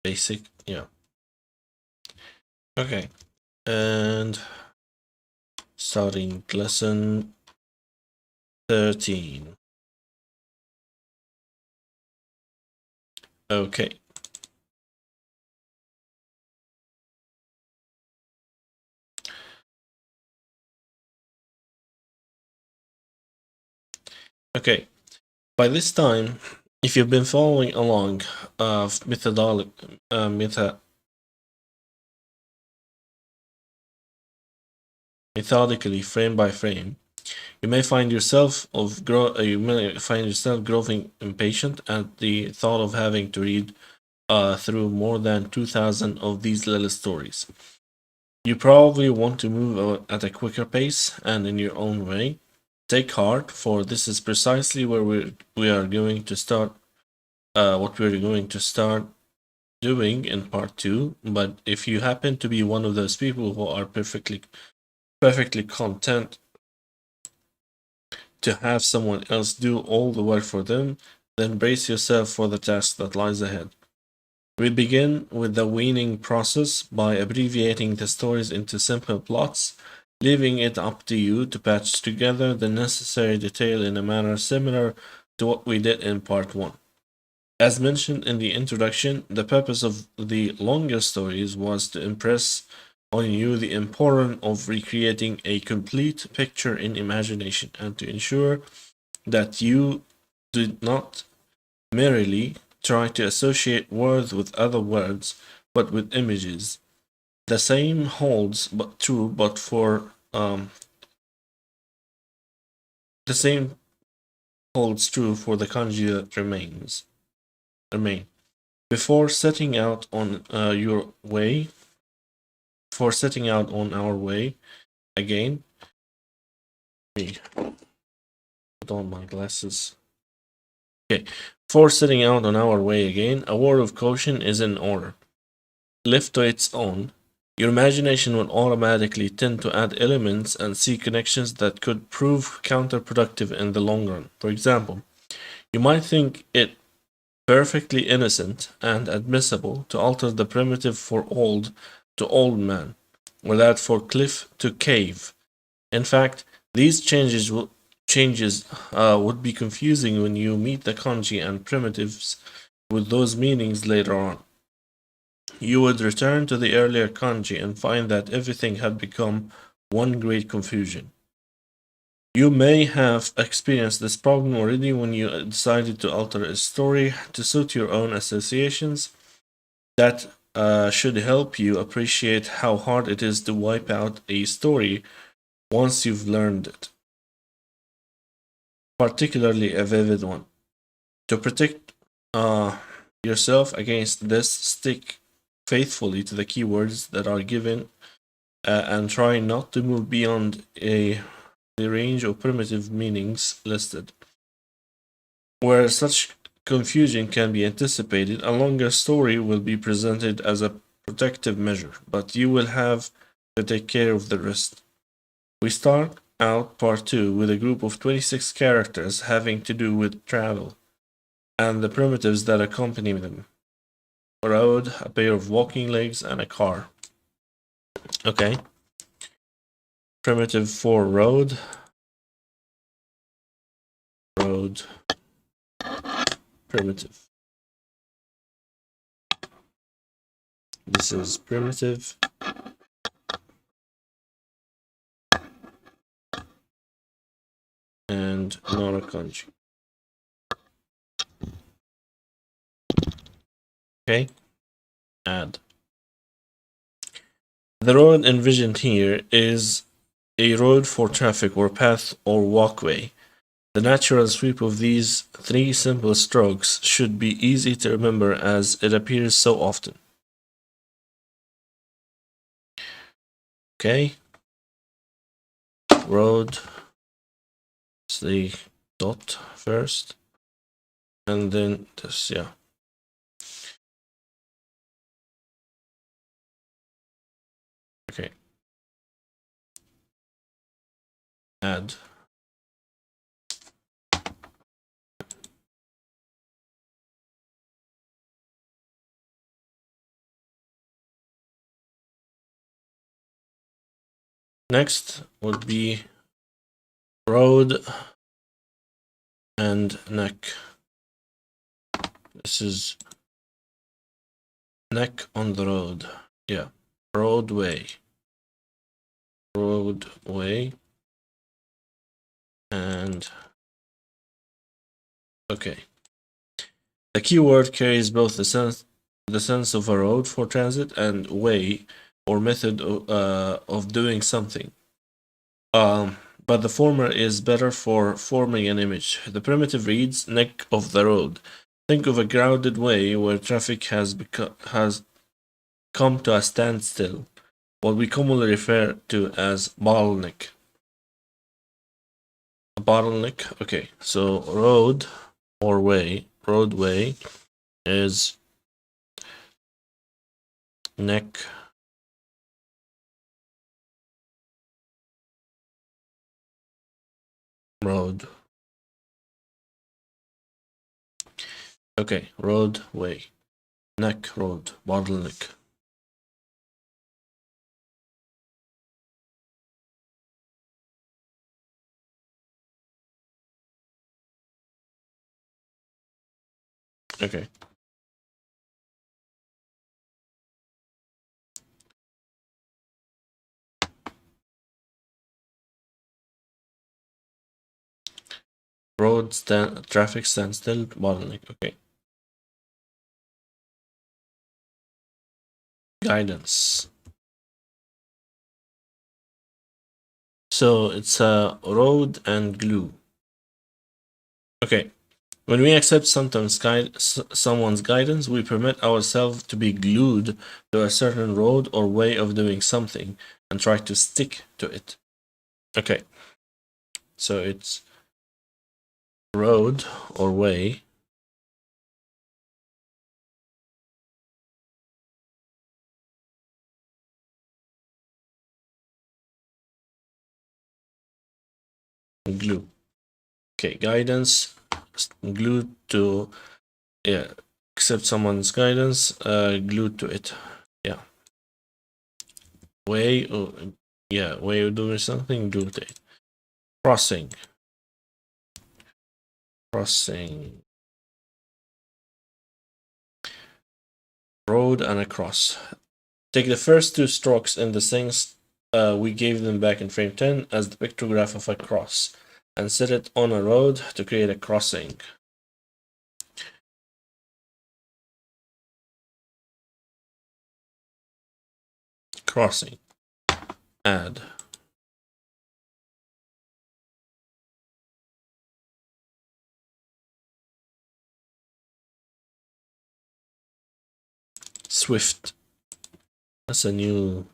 basic, yeah. Okay, and starting lesson 13. Okay. Okay. By this time, if you've been following along methodically, frame by frame, you may find yourself growing impatient at the thought of having to read through more than 2,000 of these little stories. You probably want to move at a quicker pace and in your own way. Take heart, for this is precisely where we are going to start. What we're going to start doing in part 2. But if you happen to be one of those people who are perfectly content to have someone else do all the work for them, then brace yourself for the task that lies ahead. We begin with the weaning process by abbreviating the stories into simple plots, leaving it up to you to patch together the necessary detail in a manner similar to what we did in part 1. As mentioned in the introduction, the purpose of the longer stories was to impress on you the importance of recreating a complete picture in imagination and to ensure that you did not merely try to associate words with other words, but with images. The same holds but true, but for the same holds true for the kanji that remain. Before setting out on your way, for setting out on our way again, me put on my glasses. Okay, for setting out on our way again, a word of caution is in order. Left to its own, your imagination will automatically tend to add elements and see connections that could prove counterproductive in the long run. For example, you might think it perfectly innocent and admissible to alter the primitive for old to old man, or that for cliff to cave. In fact, these changes would be confusing when you meet the kanji and primitives with those meanings later on. You would return to the earlier kanji and find that everything had become one great confusion. You may have experienced this problem already when you decided to alter a story to suit your own associations. That should help you appreciate how hard it is to wipe out a story once you've learned it, particularly a vivid one. To protect uh, yourself against this, stick faithfully to the keywords that are given and try not to move beyond the range of primitive meanings listed. Where such confusion can be anticipated, a longer story will be presented as a protective measure, but you will have to take care of the rest. We start out part 2 with a group of 26 characters having to do with travel and the primitives that accompany them: a road, a pair of walking legs, and a car. Okay. Primitive for road, primitive. This is primitive. And not a kanji. Okay. Add. The road envisioned here is a road for traffic or path or walkway. The natural sweep of these three simple strokes should be easy to remember as it appears so often. Okay. Road. It's the dot first. And then this, yeah. Okay. Add. Next would be road and neck. This is neck on the road. Yeah. Roadway. Roadway. And okay. The keyword carries both the sense of a road for transit and way or method of doing something. But the former is better for forming an image. The primitive reads neck of the road. Think of a crowded way where traffic has come to a standstill, what we commonly refer to as bottleneck. A bottleneck. Okay, so road or way, roadway is neck road. Okay, roadway, neck road, bottleneck. Okay. Road traffic standstill, bottleneck. Okay. Guidance. So it's a road and glue. Okay. When we accept someone's guidance, we permit ourselves to be glued to a certain road or way of doing something and try to stick to it. Okay. So it's road or way. Glue. Okay, guidance, glued to, yeah, accept someone's guidance, glued to it. Yeah. Way, yeah, way of doing something, glued to it. Crossing. Crossing. Road and a cross. Take the first two strokes in the things we gave them back in frame 10 as the pictograph of a cross and set it on a road to create a crossing. Crossing. Add. Swift. That's a new.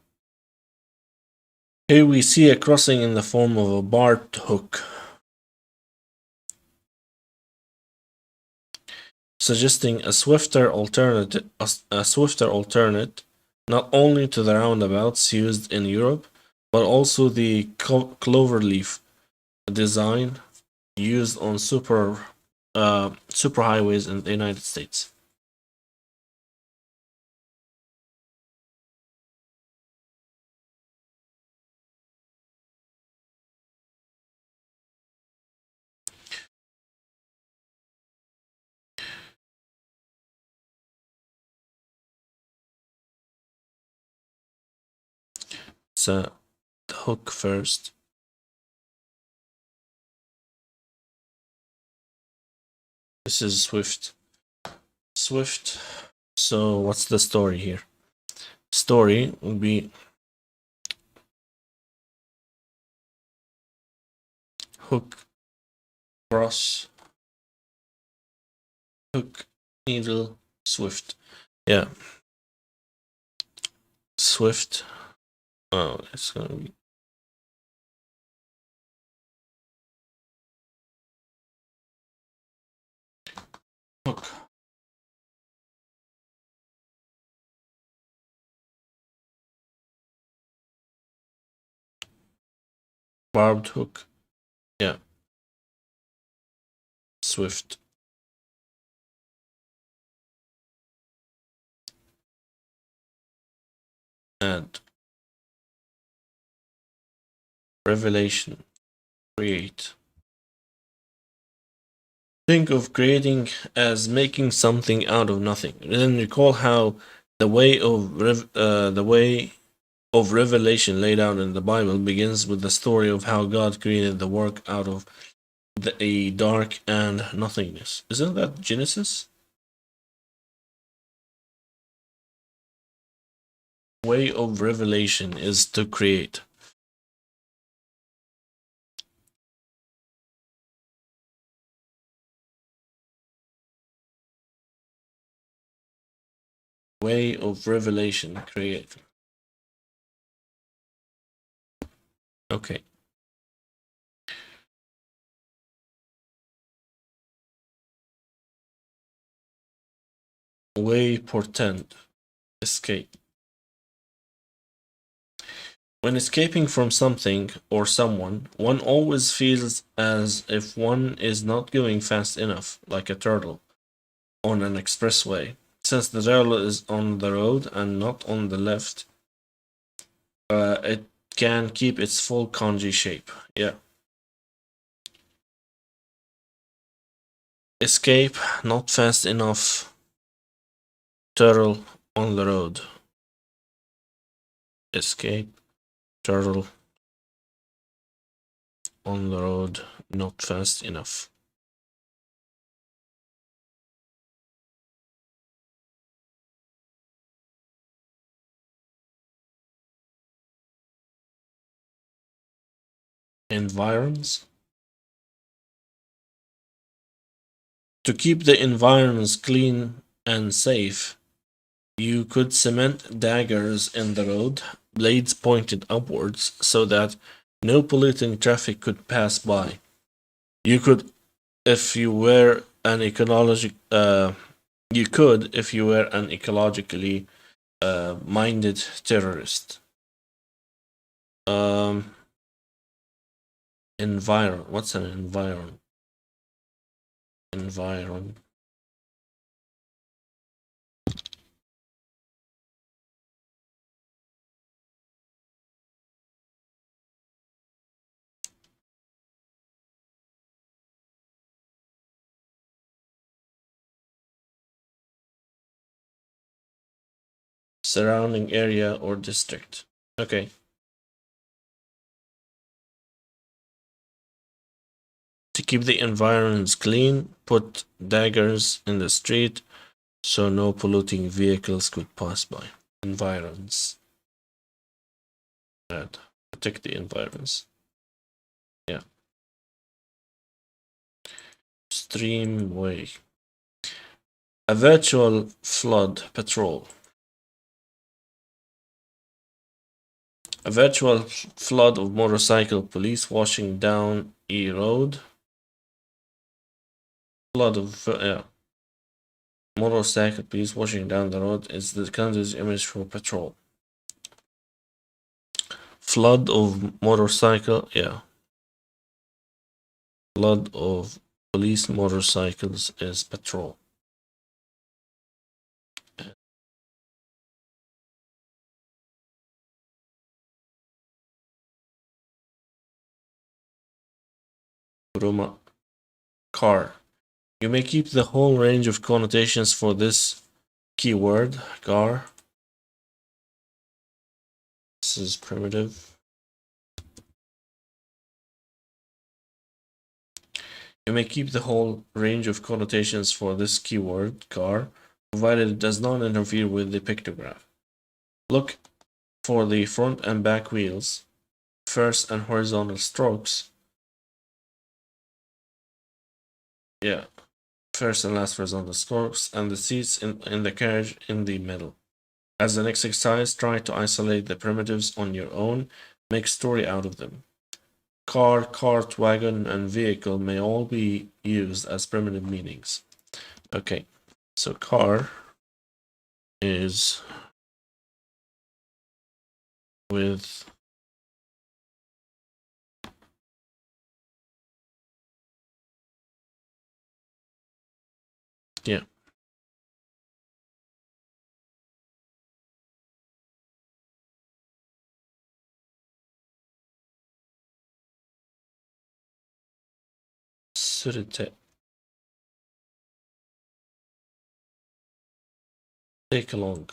Here we see a crossing in the form of a barbed hook, suggesting a swifter alternate, not only to the roundabouts used in Europe, but also the cloverleaf design used on superhighways in the United States. So the hook first. This is Swift. Swift. So what's the story here? Story would be hook, cross, hook, needle, Swift. Yeah. Swift. Oh, it's gonna be hook. Barbed hook. Yeah. Swift. Add. revelation, create. Think of creating as making something out of nothing. Then recall how the way of revelation laid out in the Bible begins with the story of how God created the work out of a dark and nothingness. Isn't that Genesis? Way of revelation is to create. Way of revelation, create. Okay. Way, portend, escape. When escaping from something or someone, one always feels as if one is not going fast enough, like a turtle on an expressway. Since the turtle is on the road and not on the left, it can keep its full kanji shape. Yeah. Escape, not fast enough. Turtle on the road. Escape, turtle on the road, not fast enough. Environs. To keep the environs clean and safe, you could cement daggers in the road, blades pointed upwards, so that no polluting traffic could pass by. You could, if you were an ecologically minded terrorist. Um, environ. What's an environ? Environ. Surrounding area or district. Okay. To keep the environs clean, put daggers in the street so no polluting vehicles could pass by. Environs. Bad. Protect the environs. Yeah. Streamway. A virtual flood patrol. A virtual flood of motorcycle police washing down a road. Flood of motorcycle police washing down the road is the Kanji's image for patrol. Flood of motorcycle, yeah. Flood of police motorcycles is patrol. Kuruma, car. You may keep the whole range of connotations for this keyword, car. This is primitive. You may keep the whole range of connotations for this keyword, car, provided it does not interfere with the pictograph. Look for the front and back wheels, first and horizontal strokes. Yeah, first and last horizontal strokes, and the seats in the carriage in the middle. As an exercise, try to isolate the primitives on your own, make story out of them. Car, cart, wagon, and vehicle may all be used as primitive meanings. Okay, so car is with yeah. should it take along?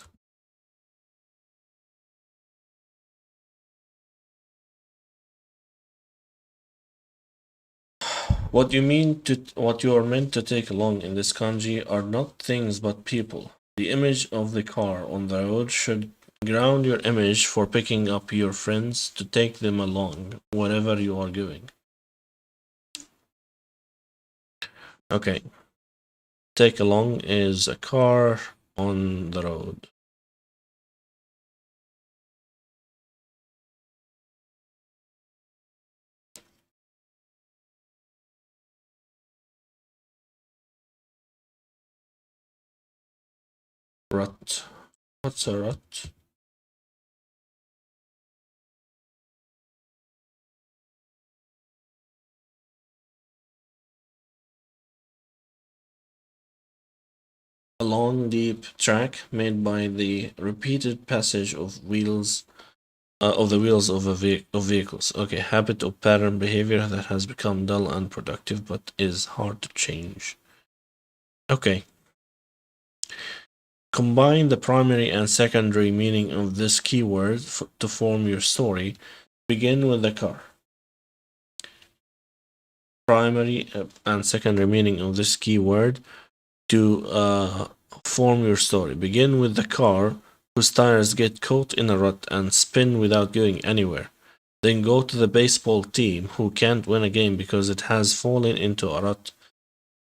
What you are meant to take along in this kanji are not things but people. The image of the car on the road should ground your image for picking up your friends to take them along wherever you are going. Okay. Take along is a car on the road. Rut. What's a rut? A long, deep track made by the repeated passage of wheels of the wheels of vehicles. Okay, habit or pattern behavior that has become dull and productive but is hard to change. Okay. Combine the primary and secondary meaning of this keyword to form your story. Begin with the car. Primary and secondary meaning of this keyword to form your story. Begin with the car whose tires get caught in a rut and spin without going anywhere. Then go to the baseball team who can't win a game because it has fallen into a rut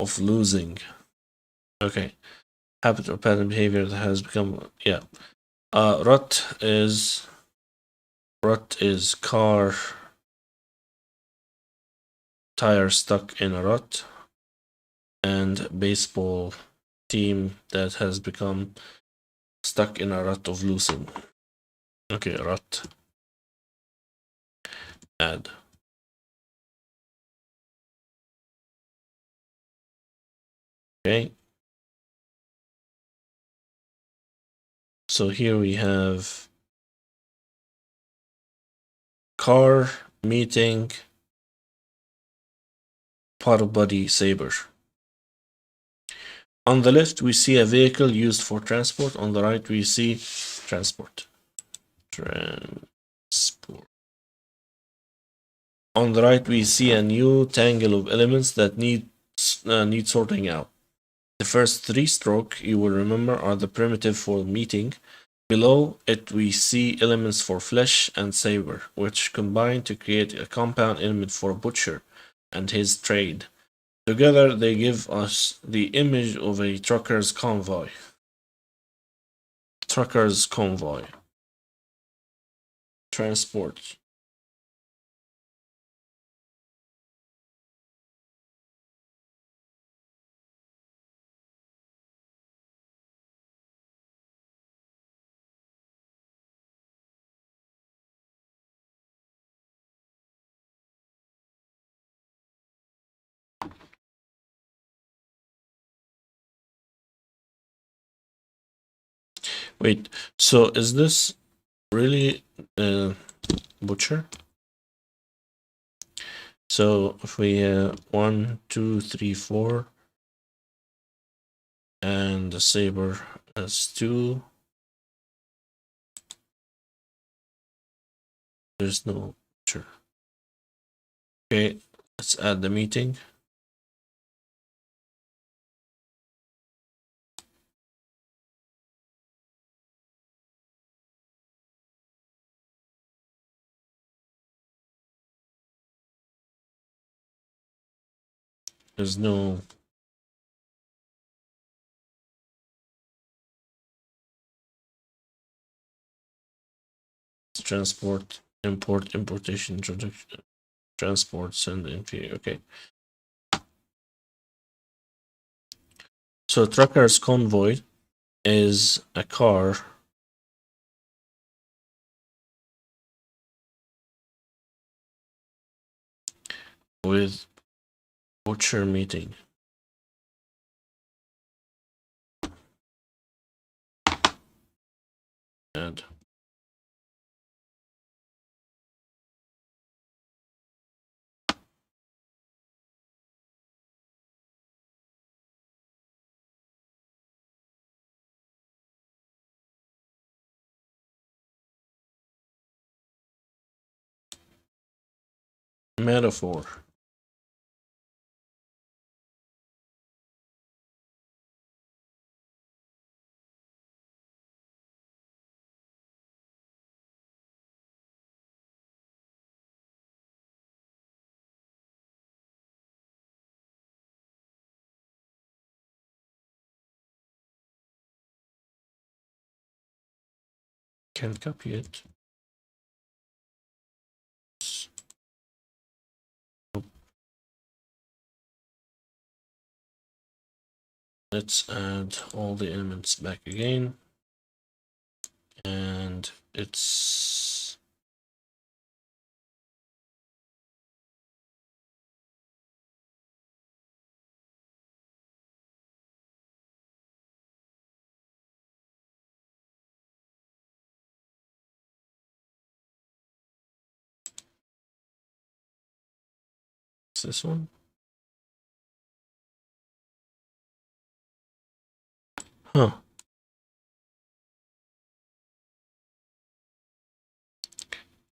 of losing. Okay. Habit or pattern behavior that has become, yeah. Rut is car tire stuck in a rut, and baseball team that has become stuck in a rut of losing. Okay, rut. Add. Okay. So here we have car meeting part body saber. On the left, we see a vehicle used for transport. On the right, we see transport. On the right, we see a new tangle of elements that need sorting out. The first three strokes you will remember are the primitive for meeting. Below it, we see elements for flesh and saber, which combine to create a compound element for butcher and his trade. Together, they give us the image of a trucker's convoy. Trucker's convoy. Transport. Wait, so is this really butcher? So if we 1, 2, 3, 4, and the saber has 2, there's no butcher. Okay, let's add the meeting. There's no transport, import, importation, introduction, transport, send, NP. Okay. So trucker's convoy is a car with butcher meeting. And Metaphor. Can't copy it. Let's add all the elements back again. And it's this one. Huh.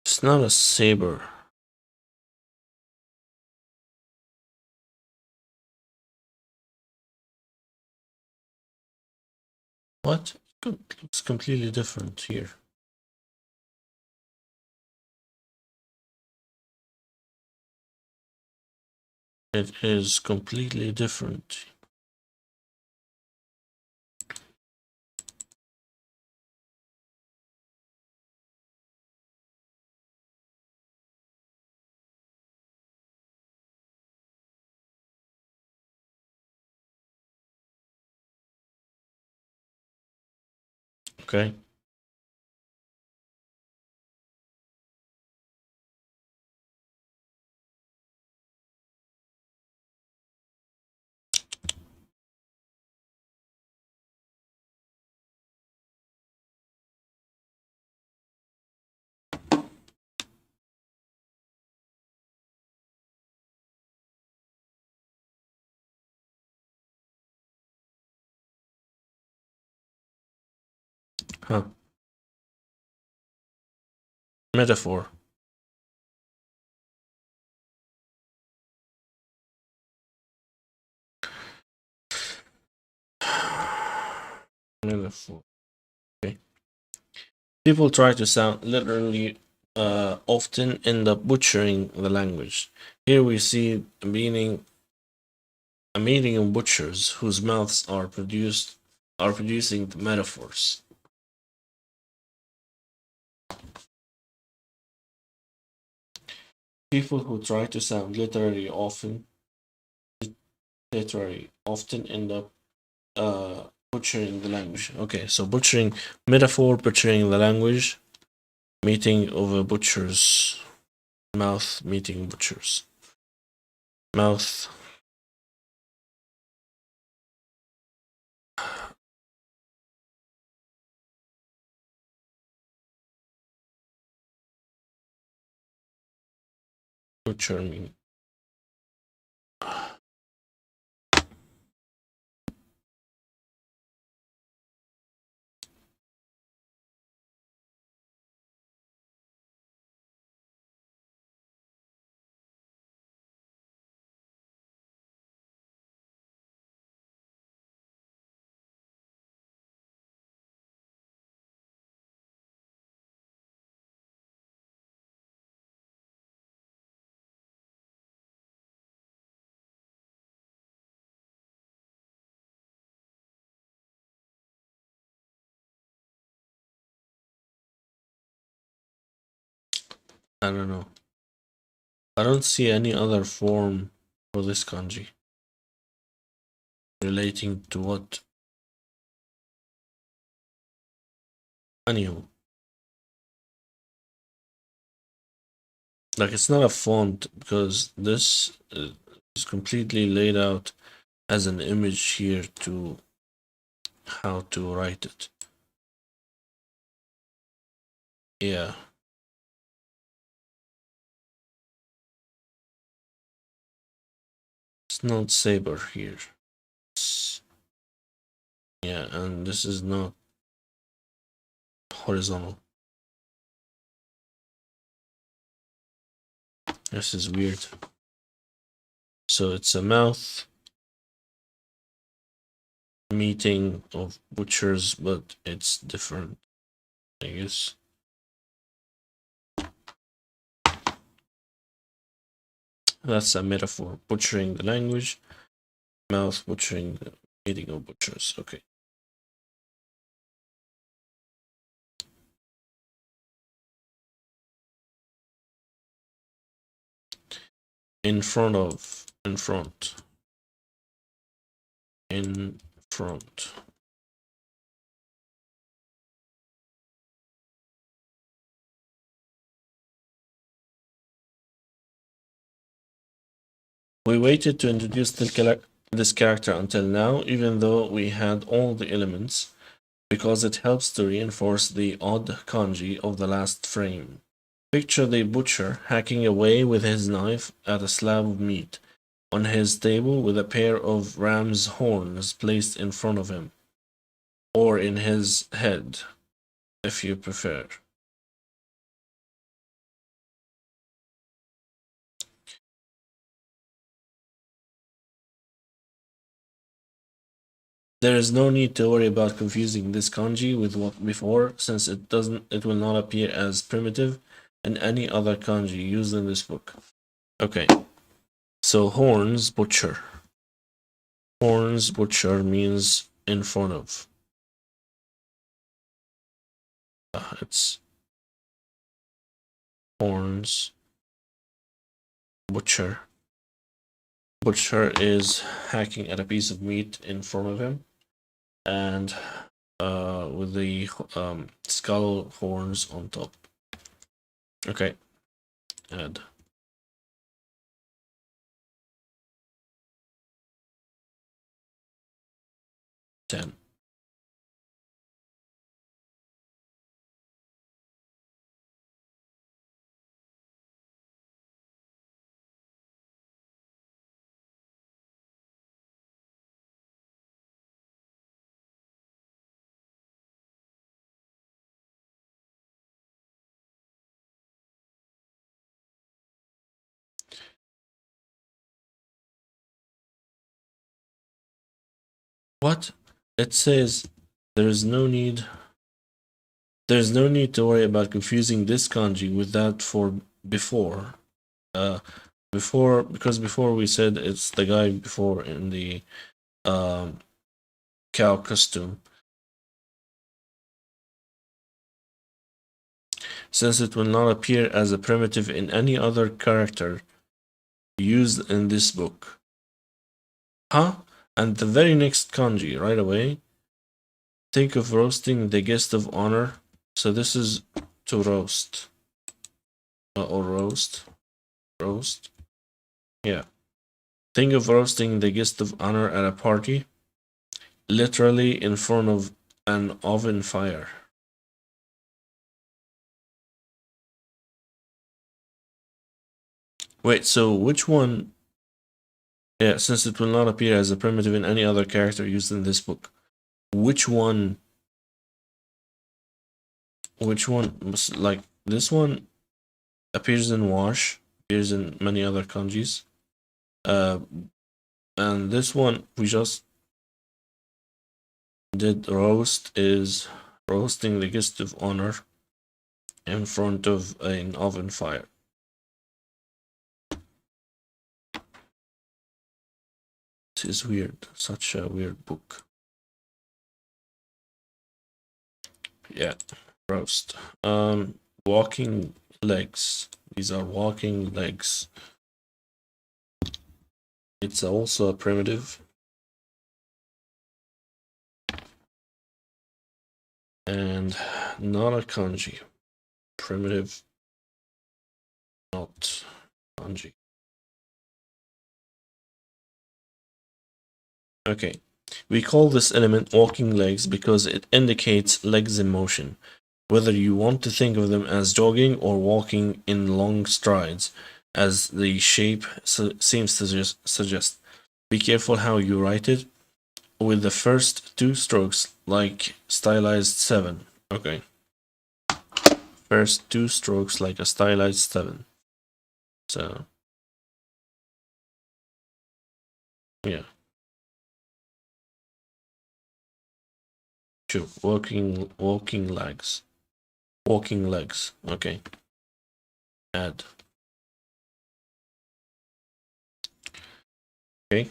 It's not a saber. What? It looks completely different here. It is completely different. Okay. Huh. Metaphor. Metaphor. Okay. People try to sound literally often end up butchering the language. Here we see a meaning of butchers whose mouths are producing the metaphors. People who try to sound literary often end up butchering the language. Okay, so butchering metaphor, butchering the language, meeting of a butcher's mouth, meeting butcher's mouth. Butcher me. I don't know. I don't see any other form for this kanji relating to what? Anywho. Like, it's not a font because this is completely laid out as an image here to how to write it. Yeah. It's not saber here. Yeah, and this is not horizontal. This is weird. So it's a mouth meeting of butchers, but it's different, I guess. That's a metaphor. Butchering the language, mouth butchering the meeting of butchers. Okay. In front of, in front. In front. We waited to introduce this character until now, even though we had all the elements, because it helps to reinforce the odd kanji of the last frame. Picture the butcher hacking away with his knife at a slab of meat on his table with a pair of ram's horns placed in front of him, or in his head, if you prefer. There is no need to worry about confusing this kanji with what before, since it will not appear as primitive in any other kanji used in this book. Okay, so horns butcher. Horns butcher means in front of. It's horns butcher. Butcher is hacking at a piece of meat in front of him, and with the skull horns on top. Okay, add 10. What? It says there's no need to worry about confusing this kanji with that for before. Because before we said it's the guy before in the cow costume. Since it will not appear as a primitive in any other character used in this book. Huh? And the very next kanji, right away. Think of roasting the guest of honor. So this is to roast. Or roast. Roast. Yeah. Think of roasting the guest of honor at a party. Literally in front of an oven fire. Wait, so which one? Yeah, since it will not appear as a primitive in any other character used in this book. Which one? Like, this one appears in wash, appears in many other kanjis. And this one we just did roast is roasting the guest of honor in front of an oven fire. This is weird. Such a weird book. Yeah, roast. Walking legs. These are walking legs. It's also a primitive. And not a kanji. Primitive, not kanji. Okay. We call this element walking legs because it indicates legs in motion, whether you want to think of them as jogging or walking in long strides, as the shape seems to suggest. Be careful how you write it, with the first two strokes like stylized 7. Okay. First two strokes like a stylized 7. So yeah. Sure. Walking legs. Walking legs. Okay. Add. Okay.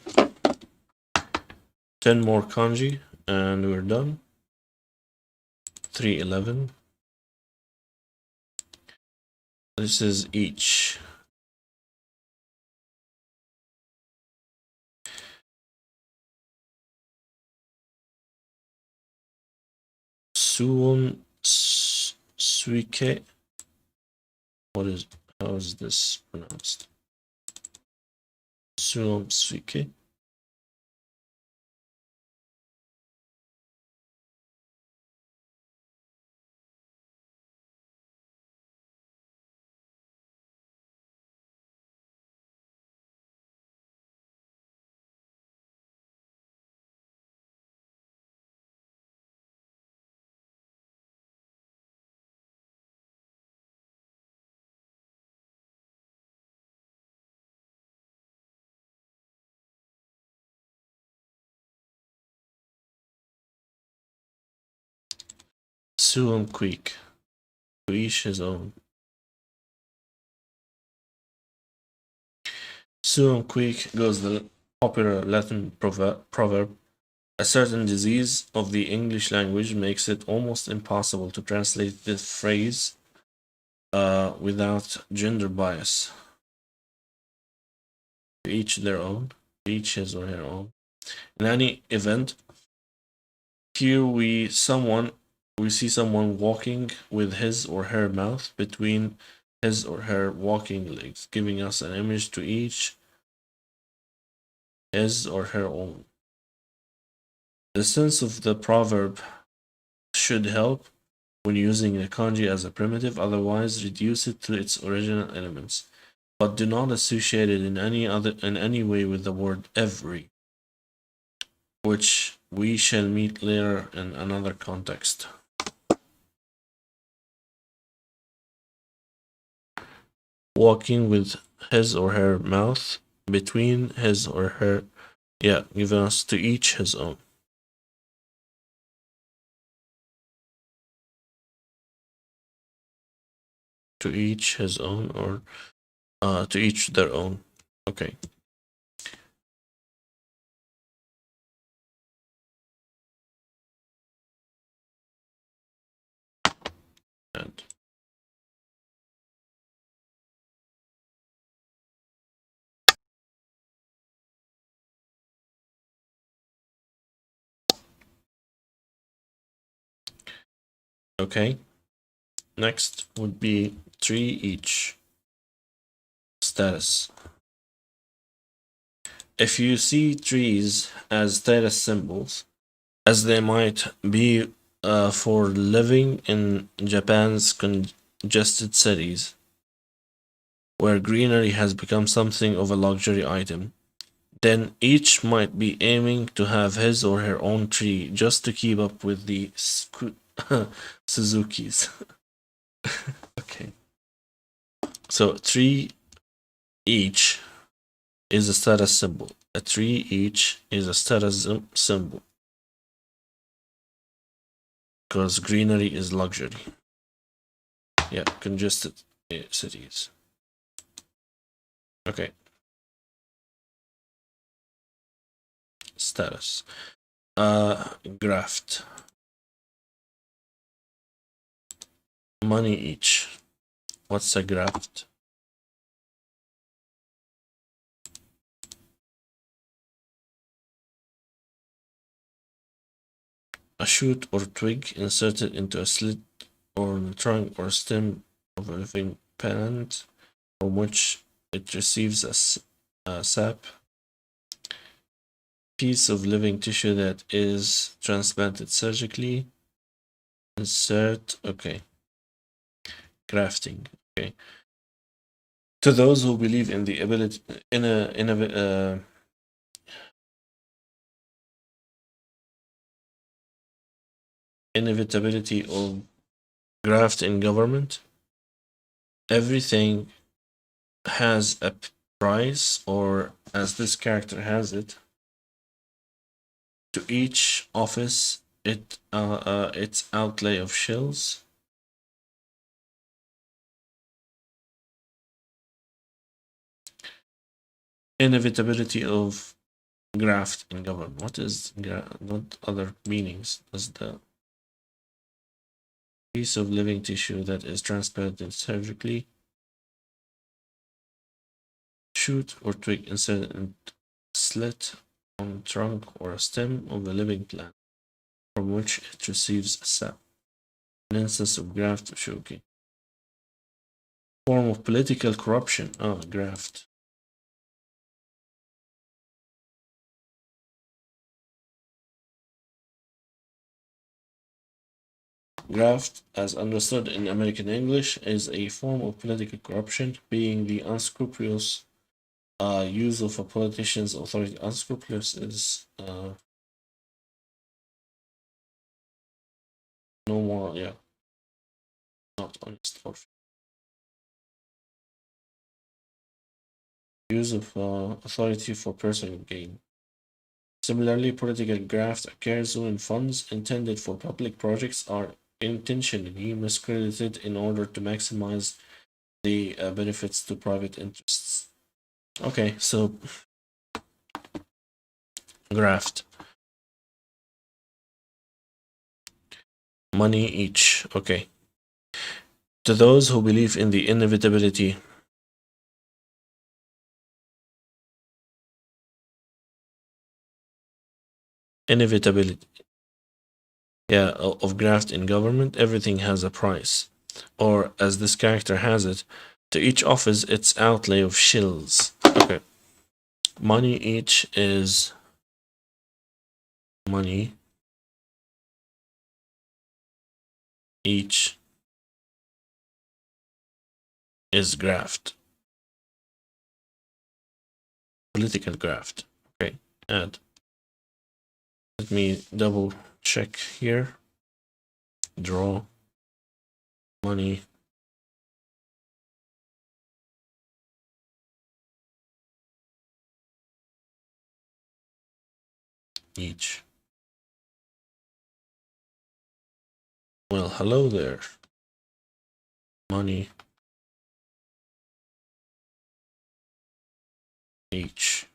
10 more kanji and we're done. 311. This is each. Suwon Suike. How is this pronounced? Suwon Suike. Suwon Quick. To each his own. Suwon Quick goes the popular Latin proverb. A certain disease of the English language makes it almost impossible to translate this phrase without gender bias. To each their own, to each his or her own. In any event, here we see someone walking with his or her mouth between his or her walking legs, giving us an image to each his or her own. The sense of the proverb should help when using the kanji as a primitive, otherwise reduce it to its original elements, but do not associate it in any way with the word every, which we shall meet later in another context. Walking with his or her mouth between his or her, giving us to each his own. To each his own, or to each their own. Okay. And okay. Next would be 3 each. Status. If you see trees as status symbols, as they might be for living in Japan's congested cities, where greenery has become something of a luxury item, then each might be aiming to have his or her own tree just to keep up with the Suzuki's. Okay. So 3 each is a status symbol. A 3 each is a status symbol. Because greenery is luxury. Yeah, congested cities. Okay. Status. Graft. Money each. What's a graft? A shoot or twig inserted into a slit or the trunk or stem of a living plant from which it receives a sap. Piece of living tissue that is transplanted surgically. Insert. Okay. Grafting. Okay. To those who believe in the ability inevitability of graft in government, everything has a price, or as this character has it, to each office its outlay of shills. Inevitability of graft in government. What is what other meanings does the piece of living tissue that is transparent and surgically shoot or twig instead and slit on a trunk or a stem of the living plant from which it receives a sap? An instance of graft choking. Form of political corruption. Oh, graft. Graft, as understood in American English, is a form of political corruption, being the unscrupulous use of a politician's authority. Unscrupulous is no more, yeah, not honest or use of authority for personal gain. Similarly, political graft occurs when funds intended for public projects are intentionally miscredited in order to maximize the benefits to private interests. Okay, so graft. Money each. Okay. To those who believe in the inevitability yeah, of graft in government, everything has a price. Or as this character has it, to each office its outlay of shills. Okay. Money each is money each is graft. Political graft. Okay, add. Let me double check here. Draw. Money. Each. Well, hello there. Money. Each.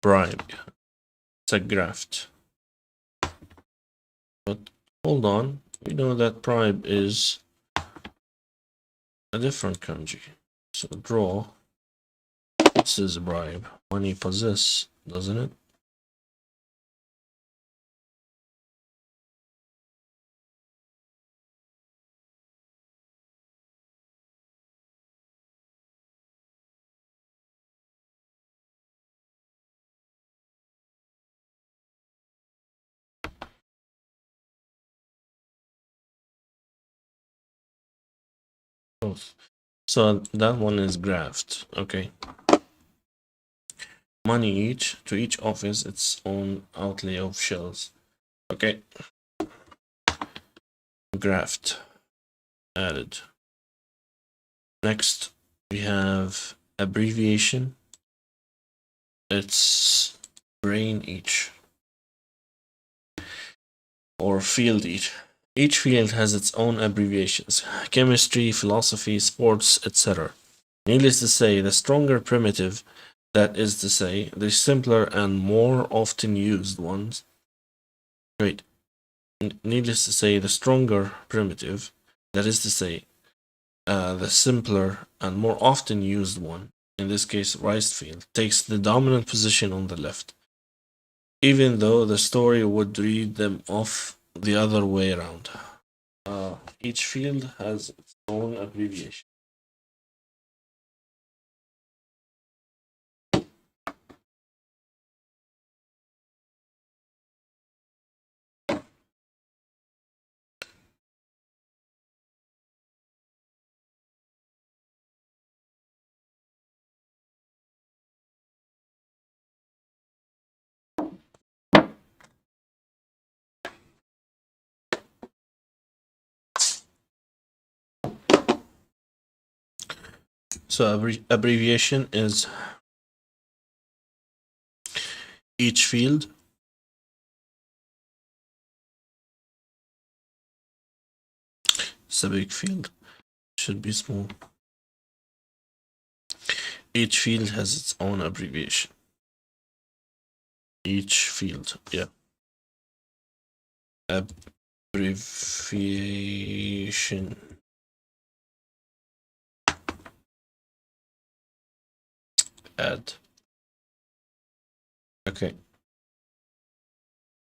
Bribe. It's a graft. But hold on. We know that bribe is a different kanji. So draw. This is bribe. Money possess, doesn't it? Both. So that one is graft. Okay. Money each. To each office its own outlay of shells. Okay. Graft. Added. Next, we have abbreviation. It's brain each. Or field each. Each field has its own abbreviations: chemistry, philosophy, sports, etc. Needless to say, the stronger primitive, that is to say, the simpler and more often used ones. Wait. Needless to say, the stronger primitive, that is to say, the simpler and more often used one, in this case rice field, takes the dominant position on the left. even though the story would read them off the other way around. Each field has its own abbreviation. So abbreviation is each field it's a big field, should be small. Each field has its own abbreviation. Each field, yeah. Abbreviation. Add. Okay.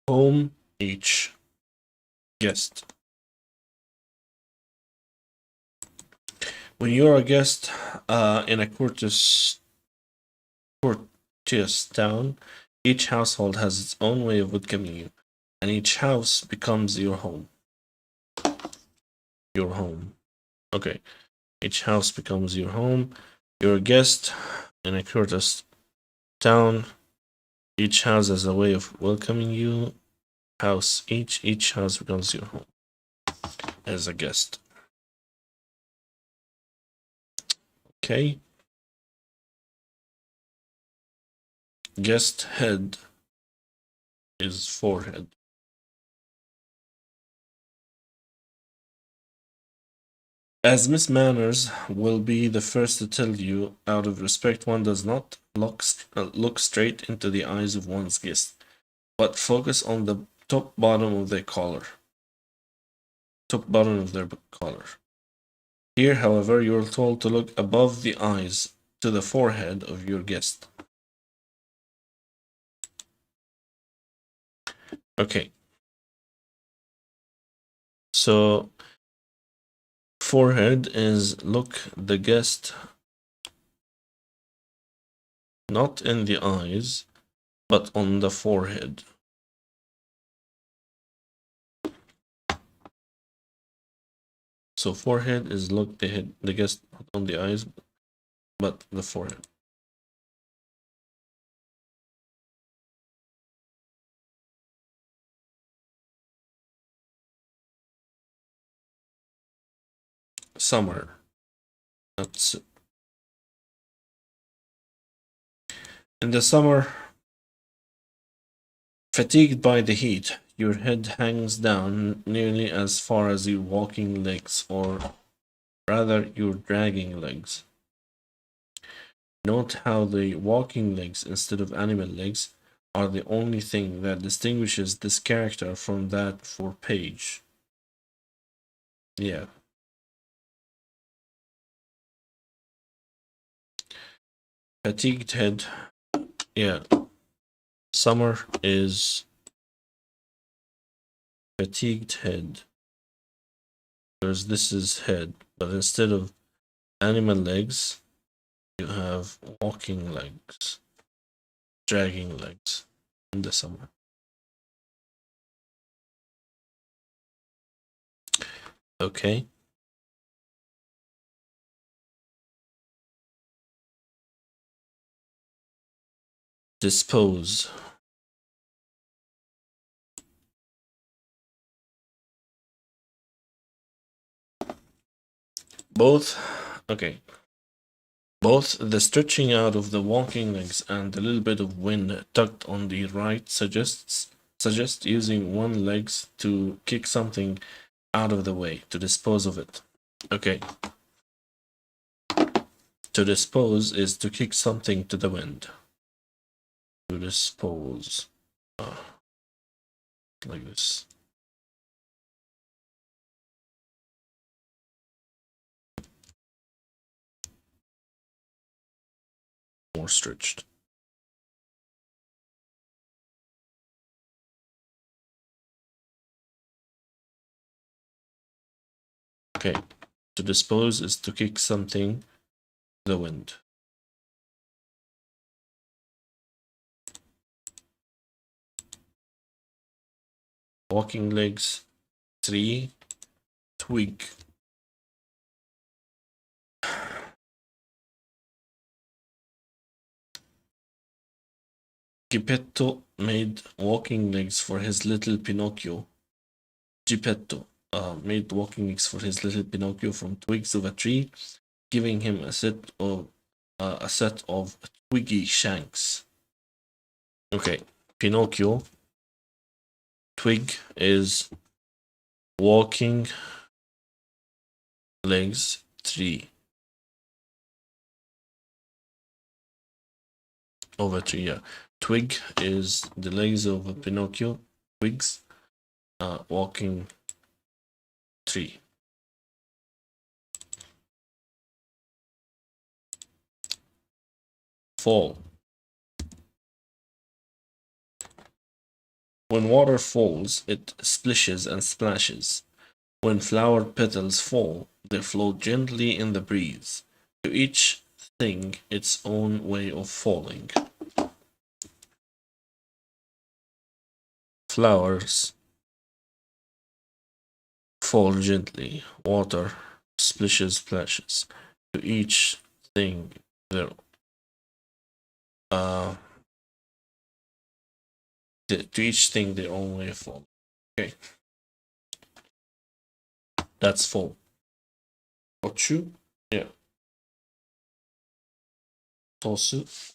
Home, each. Guest. When you're a guest in a courteous town, each household has its own way of welcoming you, and each house becomes your home. Your home. Okay. Each house becomes your home. You're a guest in a courteous town. Each house has a way of welcoming you. Each house becomes your home as a guest. Okay. Guest head is forehead. As Miss Manners will be the first to tell you, out of respect, one does not look straight into the eyes of one's guest, but focus on the top bottom of their collar. Top bottom of their collar. Here, however, you are told to look above the eyes to the forehead of your guest. Okay. So, forehead is look the guest not in the eyes, but on the forehead. So, forehead is look the guest not on the eyes, but the forehead. Summer. That's in the summer, fatigued by the heat, your head hangs down nearly as far as your walking legs, or rather, your dragging legs. Note how the walking legs instead of animal legs are the only thing that distinguishes this character from that for Paige. Yeah. Fatigued head. Yeah. Summer is fatigued head. Because this is head. But instead of animal legs, you have walking legs. Dragging legs in the summer. Okay. Dispose. Both. Okay. Both the stretching out of the walking legs and a little bit of wind tucked on the right suggest using one leg to kick something out of the way, to dispose of it. Okay. To dispose is to kick something to the wind. To dispose. Like this. More stretched. Okay, to dispose is to kick something to the wind. Walking legs, 3. Twig. Geppetto made walking legs for his little Pinocchio. Geppetto made walking legs for his little Pinocchio from twigs of a tree, giving him a set of twiggy shanks. Okay, Pinocchio. Twig is walking legs, 3. Of a tree, yeah. Twig is the legs of a Pinocchio. Twigs, walking 3. Fall. When water falls, it splishes and splashes. When flower petals fall, they float gently in the breeze. To each thing its own way of falling. Flowers fall gently. Water splishes, splashes. To each thing their to each thing their own way of falling. Okay, that's fall. Ochu, yeah. Tosu.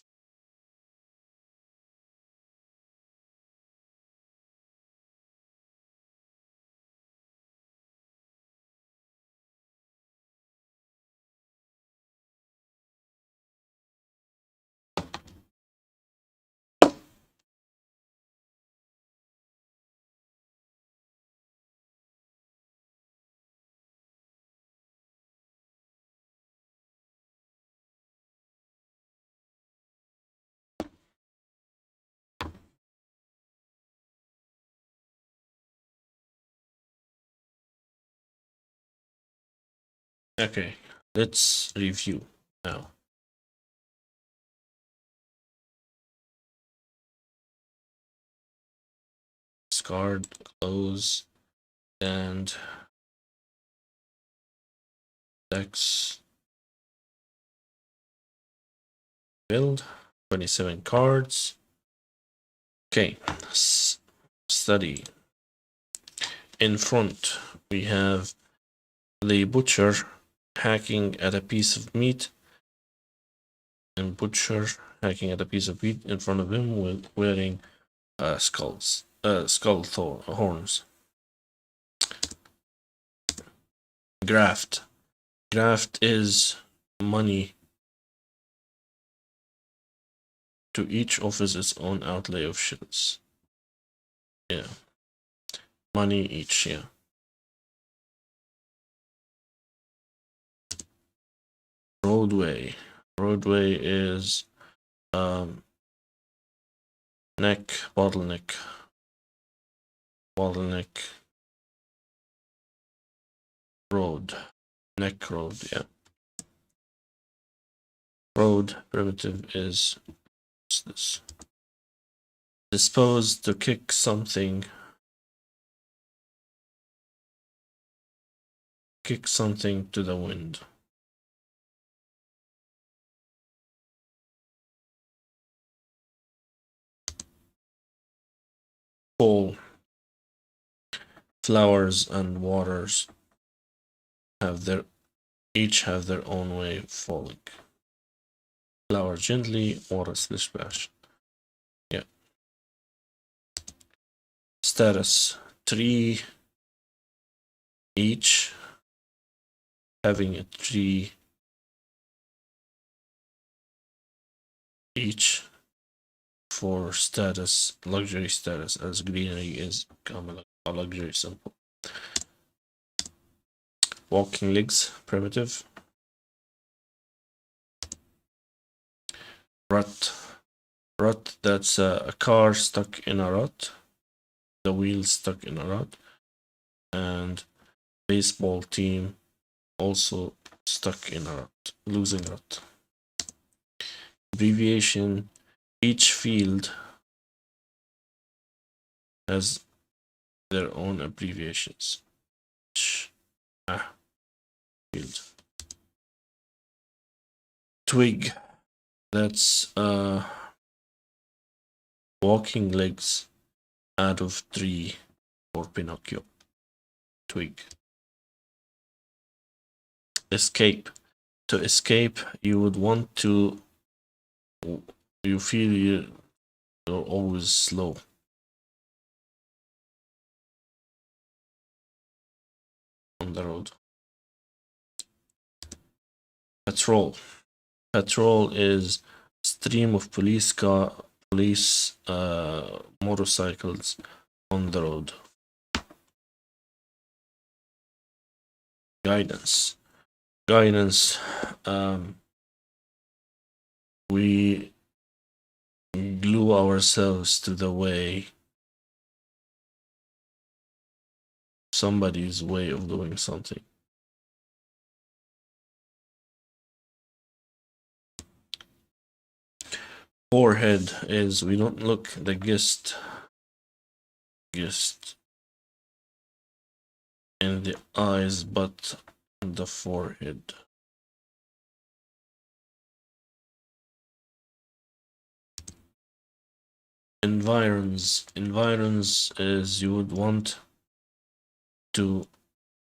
Okay, let's review now. Scarred, close, and decks build. 27 cards. Okay, study. In front, we have the butcher hacking at a piece of meat, and butcher hacking at a piece of meat in front of him with wearing skull horns. Graft. Graft is money. To each offers its own outlay of shillings. Yeah. Money each, yeah. Roadway. Roadway is neck, bottleneck, road, neck road, yeah. Road primitive is this. Dispose to kick something. Kick something to the wind. Fall. Flowers and waters each have their own way of falling. Flower gently, water splish splash. Yeah. Status. 3 each, having a 3 each for status, luxury status, as greenery is a luxury symbol. Walking legs, primitive. Rut. Rut, that's a car stuck in a rut. The wheels stuck in a rut. And baseball team also stuck in a rut, losing rut. Abbreviation, each field has their own abbreviations. Field. Twig, that's walking legs out of tree for Pinocchio. Twig. Escape. To escape, you would want to, you feel you're always slow. On the road. Patrol. Patrol is stream of police motorcycles on the road. Guidance. Guidance. We glue ourselves to the way, somebody's way of doing something. Forehead is we don't look the guest in the eyes, but in the forehead. Environs is you would want to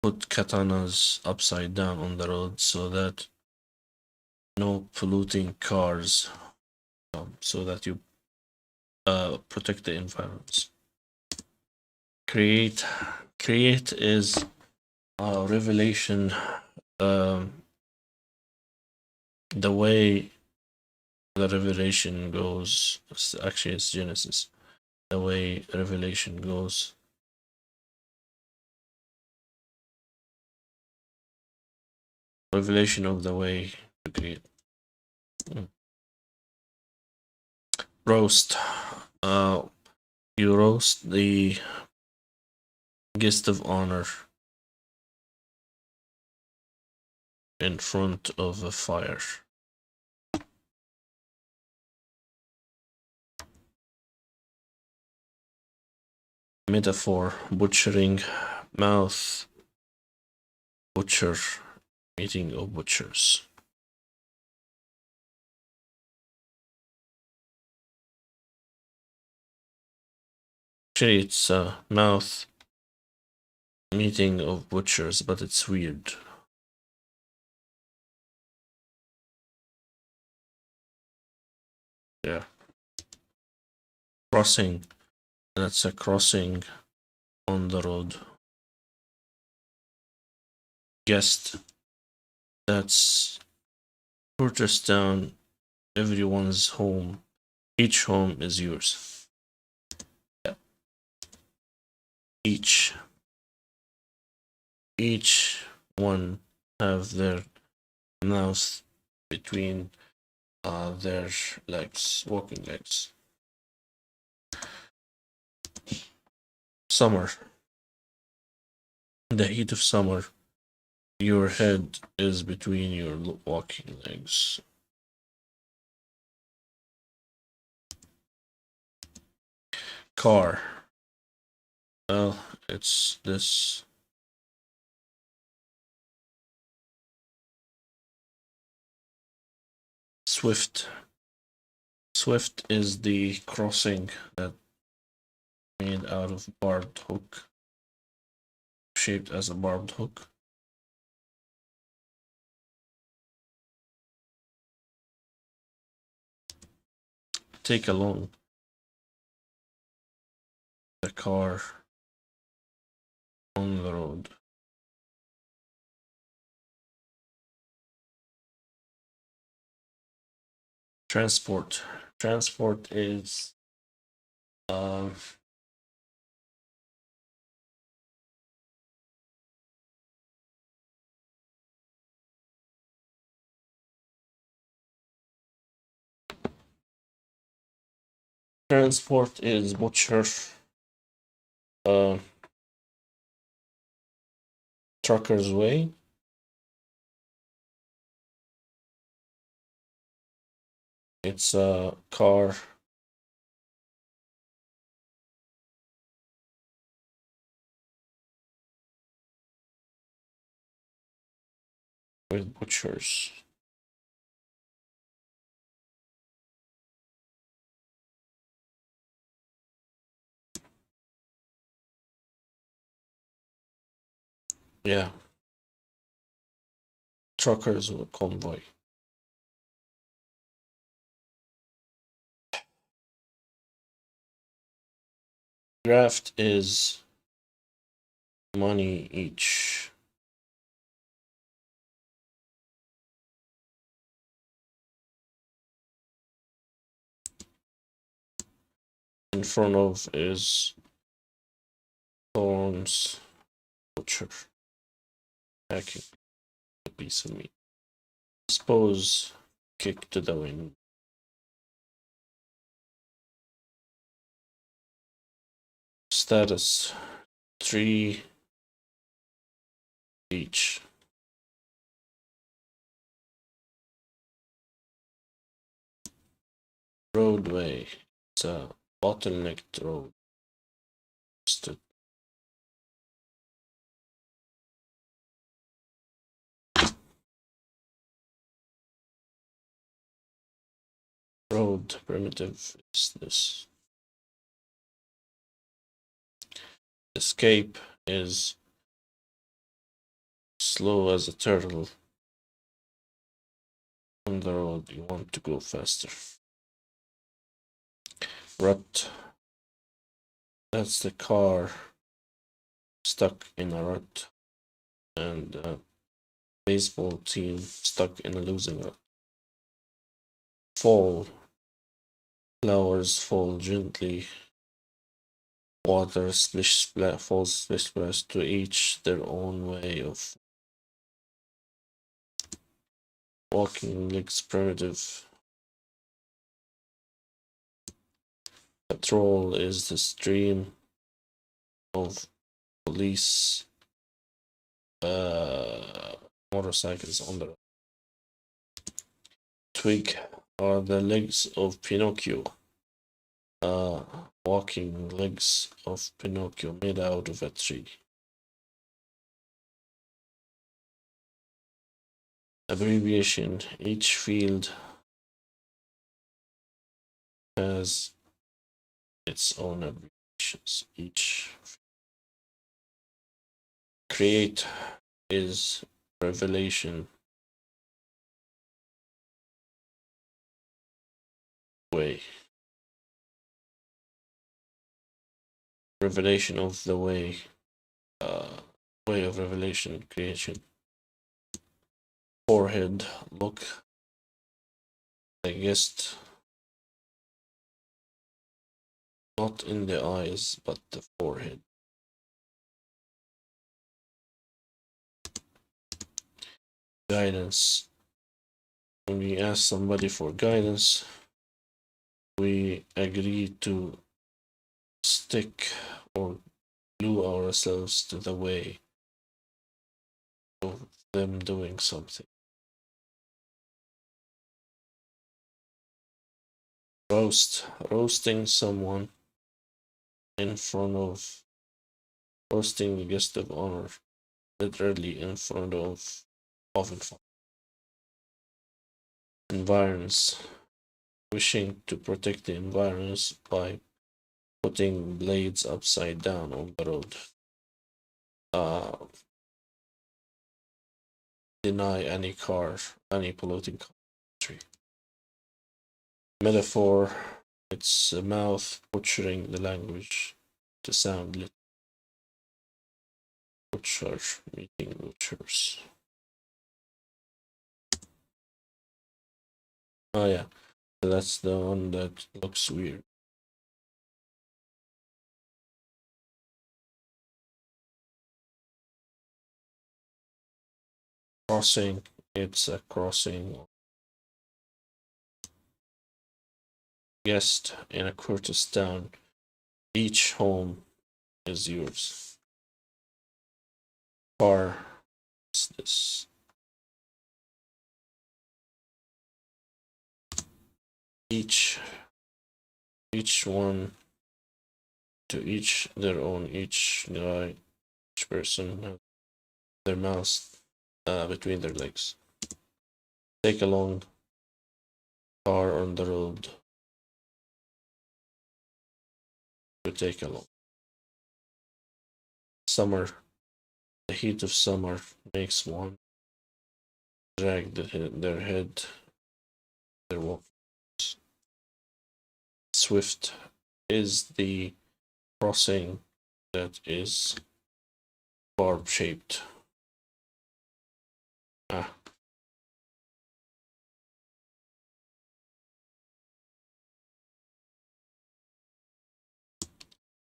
put katanas upside down on the road so that no polluting cars, so that you protect the environs. Create is a revelation, the way the revelation goes. Actually, it's Genesis. The way revelation goes. Revelation of the way to create. Roast. You roast the guest of honor in front of a fire. Metaphor, butchering, mouth, butcher, meeting of butchers. Actually, it's a mouth, meeting of butchers, but it's weird. Yeah. Crossing, that's a crossing on the road. Guest, that's Porterstown, everyone's home. Each home is yours. Yeah. Each one have their mouth between their legs, walking legs. Summer. In the heat of summer, your head is between your walking legs. Car. Well, it's this. Swift. Swift is the crossing that made out of barbed hook, shaped as a barbed hook. Take along. The car on the road. Transport. Transport is butcher, trucker's way. It's a car with butchers. Yeah. Truckers or convoy. Draft is money each. In front of is thorns, butcher, hacking a piece of meat. Suppose kick to the wind. Status 3 each. Roadway. It's a bottlenecked road. Road primitive is this. Escape is slow as a turtle. On the road, you want to go faster. Rut. That's the car stuck in a rut, and baseball team stuck in a losing rut. Fall. Flowers fall gently. Water splish splash falls splish splash to each their own way of walking legs primitive. Patrol is the stream of police motorcycles on the road. Twig are the legs of Pinocchio. Walking legs of Pinocchio made out of a tree. Abbreviation. Each field has its own abbreviations. Each create is revelation way. Revelation of the way. Way of revelation creation. Forehead look. I guessed not in the eyes, but the forehead. Guidance. When we ask somebody for guidance, we agree to stick or glue ourselves to the way of them doing something. Roast. Roasting someone in front of, roasting the guest of honor, literally in front of oven fire. Environs. Wishing to protect the environs by putting blades upside down on the road. Deny any car, any polluting country. Metaphor. It's a mouth butchering the language to sound lit. Butcher, meeting butchers. Oh yeah, that's the one that looks weird. Crossing, it's a crossing. Guest in a Curtis town. Each home is yours. Car is this. each one to each their own. Each guy, each person has their mouse between their legs. Take along car on the road. To take along. Summer. The heat of summer makes one drag their head, their walk. Swift is the crossing that is barb shaped.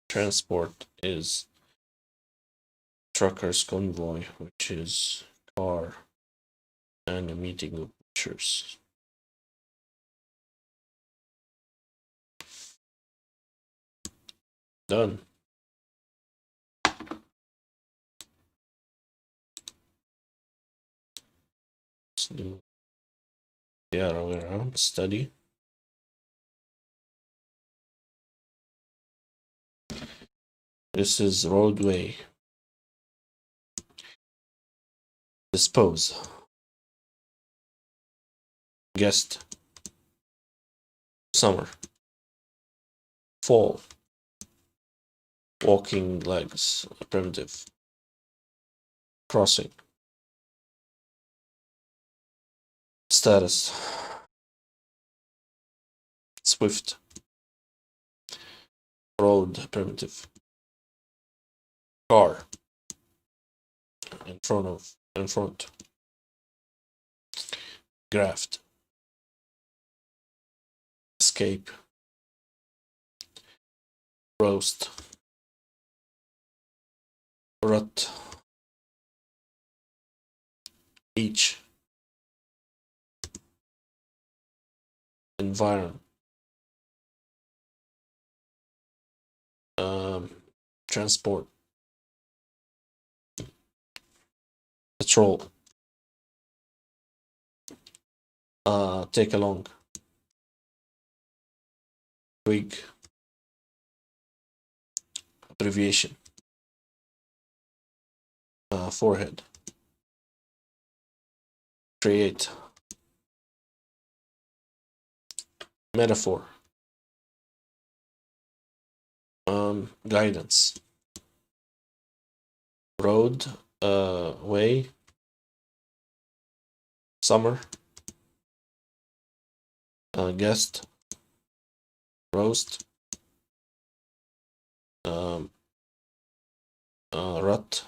Transport is trucker's convoy, which is car and a meeting of butchers. Done. Let's do the other way around. Study. This is roadway. Dispose. Guest. Summer. Fall. Walking legs. Primitive. Crossing. Status. Swift. Road. Primitive. Car. In front. Graft. Escape. Roast. Rut. Each. Environ. Transport. Patrol. Take along. Twig. Abbreviation. Forehead. Create. Metaphor. Guidance. Road. Way. Summer. Guest. Roast. Rut.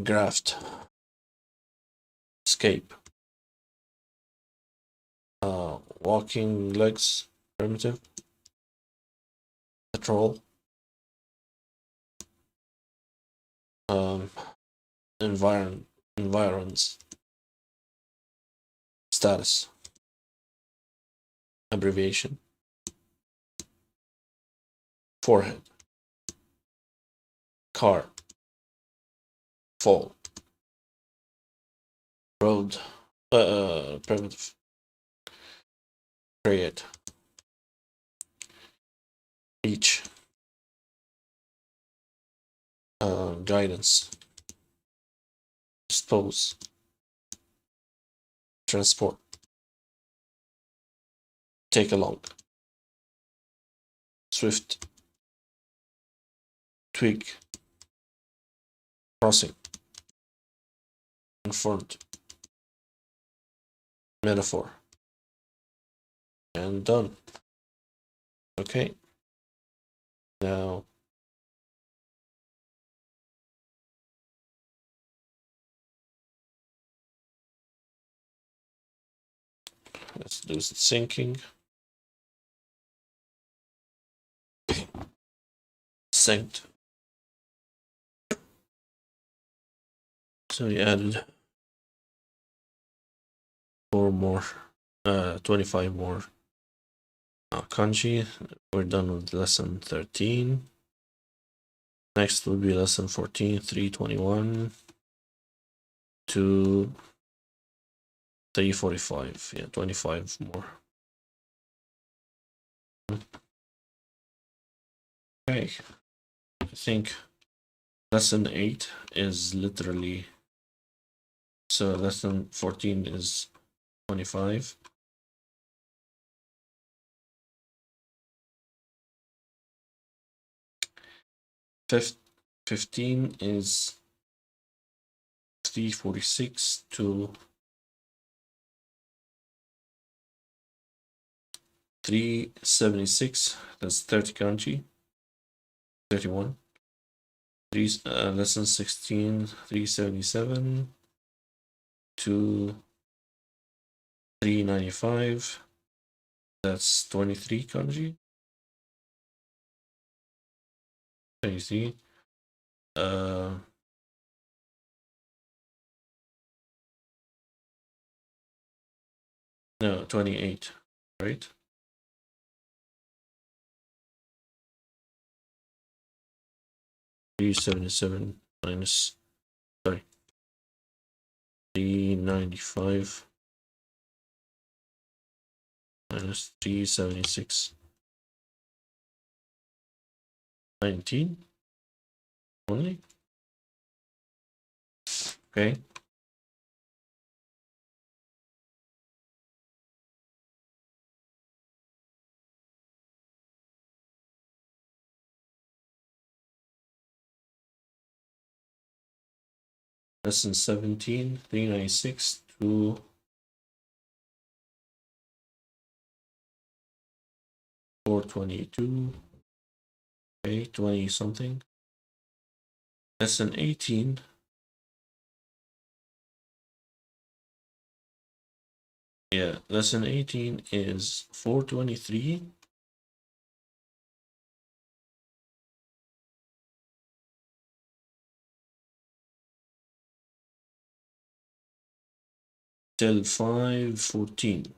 Graft. Escape. Walking legs. Primitive. Patrol. Environs. Status. Abbreviation. Forehead. Car. Fall. Road. Primitive. Create. Each. Guidance. Dispose. Transport. Take along. Swift. Twig. Crossing. In front. Metaphor. And done. Okay. Now let's do some syncing. Synced. So we added 25 more kanji. We're done with lesson 13. Next will be lesson 14, 321 to 345. Yeah, 25 more. Okay. I think lesson 8 is literally, so lesson 14 is 25. Fifth, 15 is 346 to 376. That's 30 kanji. 31. Lesson 16, 377 to 395. That's 23 kanji. 23. No, 28, right? $377 minus, sorry, 395 minus 376. 19 only. Okay. Lesson 17, 396 to 422. Okay, 20 something. Lesson 18. Yeah, lesson 18 is 423 till 514.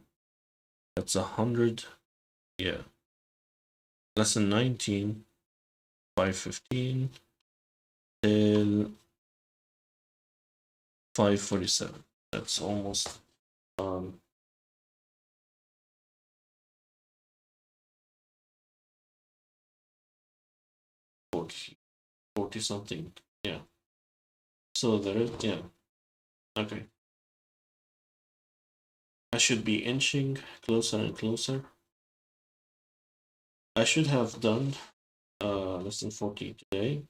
That's 100. Yeah. Lesson 19, 515 till 547. That's almost 40 something. Yeah. So there is, yeah. Okay. I should be inching closer and closer. I should have done lesson 14 today,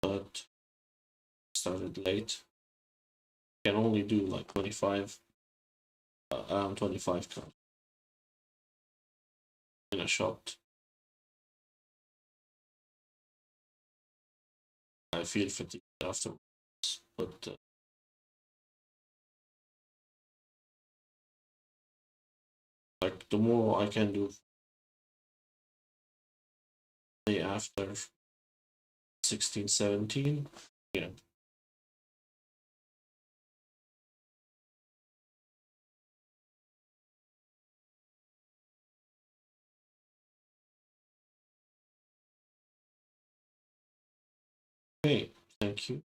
but started late. Can only do like 25, around 25 cards in a shot. I feel fatigued afterwards, but like tomorrow I can do day after 16, 17. Yeah. Okay, thank you.